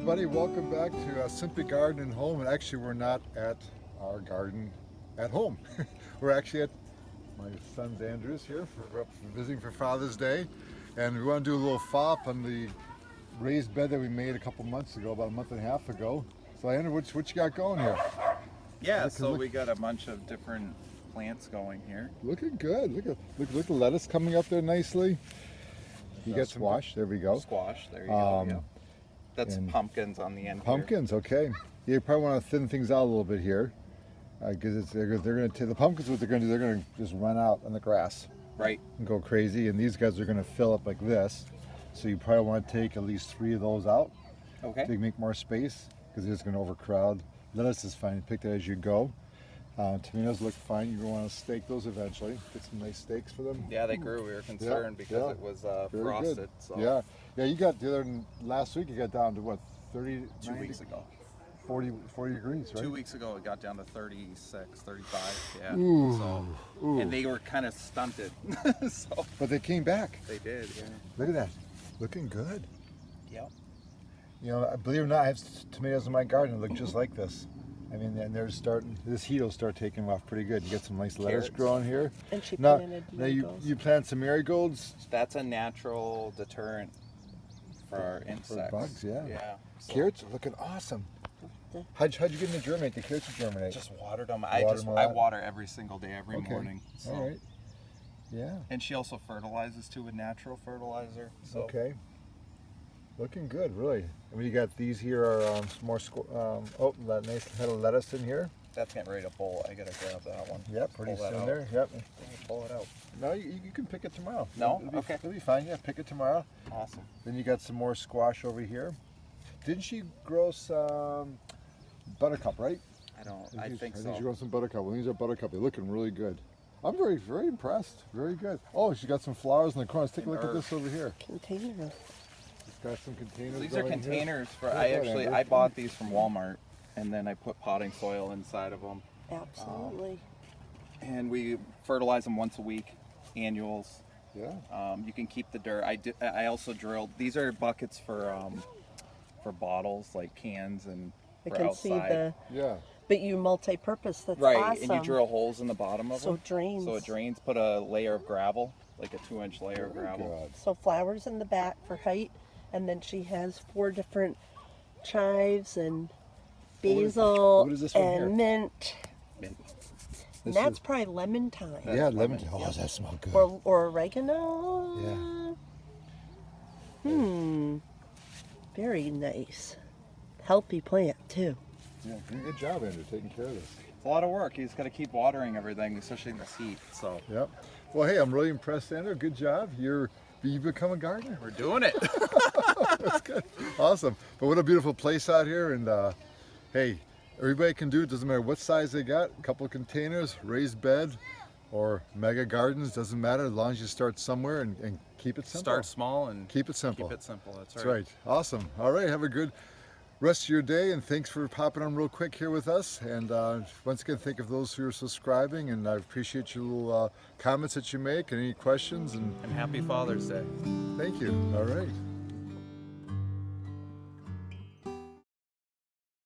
everybody, welcome back to Simply Garden and Home. And actually we're not at our garden at home. We're actually at my son's Andrew's here. We're up visiting for Father's Day, and we want to do a little follow-up on the raised bed that we made a couple months ago, about a month and a half ago. So Andrew, what you got going here? Yeah, so we got a bunch of different plants going here. Looking good. Look at the lettuce coming up there nicely. You got squash. There we go. Squash. There you go. Yeah. That's pumpkins on the end. Pumpkins, here. Okay. Yeah, you probably want to thin things out a little bit here, because they're going to the pumpkins. What they're going to do, they're going to just run out on the grass, right, and go crazy. And these guys are going to fill up like this. So you probably want to take at least 3 of those out. Okay. To make more space, because they're just going to overcrowd. Lettuce is fine. Pick that as you go. Tomatoes look fine. You're going to want to stake those eventually. Get some nice stakes for them. Yeah, they grew. We were concerned because it was frosted. So. Yeah. You got last week. You got down to what, 30? 2 weeks ago. 40 degrees, right? 2 weeks ago, it got down to 36, 35. Yeah. Ooh. And they were kind of stunted. So. But they came back. They did. Yeah. Look at that. Looking good. Yep. You know, believe it or not, I have tomatoes in my garden that look just like this. I mean, and they're starting. This heat will start taking them off pretty good. You get some nice lettuce growing here. And she now you plant some marigolds. That's a natural deterrent for insects. For bugs, yeah. Yeah. So. Carrots are looking awesome. How'd you get them to germinate? The carrots to germinate? Just watered them. I water every single day, every morning. So. All right. Yeah. And she also fertilizes too with natural fertilizer. So. Okay. Looking good, really. I mean, you got these here are some more. That nice head of lettuce in here. That's getting ready to bolt. I gotta grab that one. Yep, pretty soon there. Yep. Pull it out. No, you can pick it tomorrow. No? Okay. It'll be fine. Yeah, pick it tomorrow. Awesome. Then you got some more squash over here. Didn't she grow some buttercup, right? I think so. I think she grow some buttercup. Well, these are buttercup. They're looking really good. I'm very, very impressed. Very good. Oh, she got some flowers in the corner. Let's take a look at this over here. Container. Got some containers. These are containers for. I bought these from Walmart, and then I put potting soil inside of them. Absolutely. And we fertilize them once a week, annuals. Yeah. You can keep the dirt. I also drilled. These are buckets for bottles, like cans and for outside. See the. Yeah. But you multi-purpose. That's right, awesome. and you drill holes in the bottom of them. So it drains. So it drains. Put a layer of gravel, like a 2-inch layer of gravel. God. So flowers in the back for height, and then she has 4 different chives and basil what is this one and here? mint. And that's probably lemon thyme. Yeah, lemon. Oh, does that smell good? Or oregano. Yeah. Very nice. Healthy plant too. Yeah, good job, Andrew, taking care of this. It's a lot of work. He's got to keep watering everything, especially in this heat. So. Yep. Well, hey, I'm really impressed, Andrew. Good job. You've become a gardener. We're doing it. That's good. Awesome. But what a beautiful place out here. And hey, everybody can do it. Doesn't matter what size they got. A couple of containers, raised bed, or mega gardens. Doesn't matter as long as you start somewhere and keep it simple. Start small and keep it simple. Keep it simple. That's right. Awesome. All right. Have a good rest of your day, and thanks for popping on real quick here with us. And once again, thank you for those who are subscribing, and I appreciate your little comments that you make and any questions. And happy Father's Day. Thank you. All right.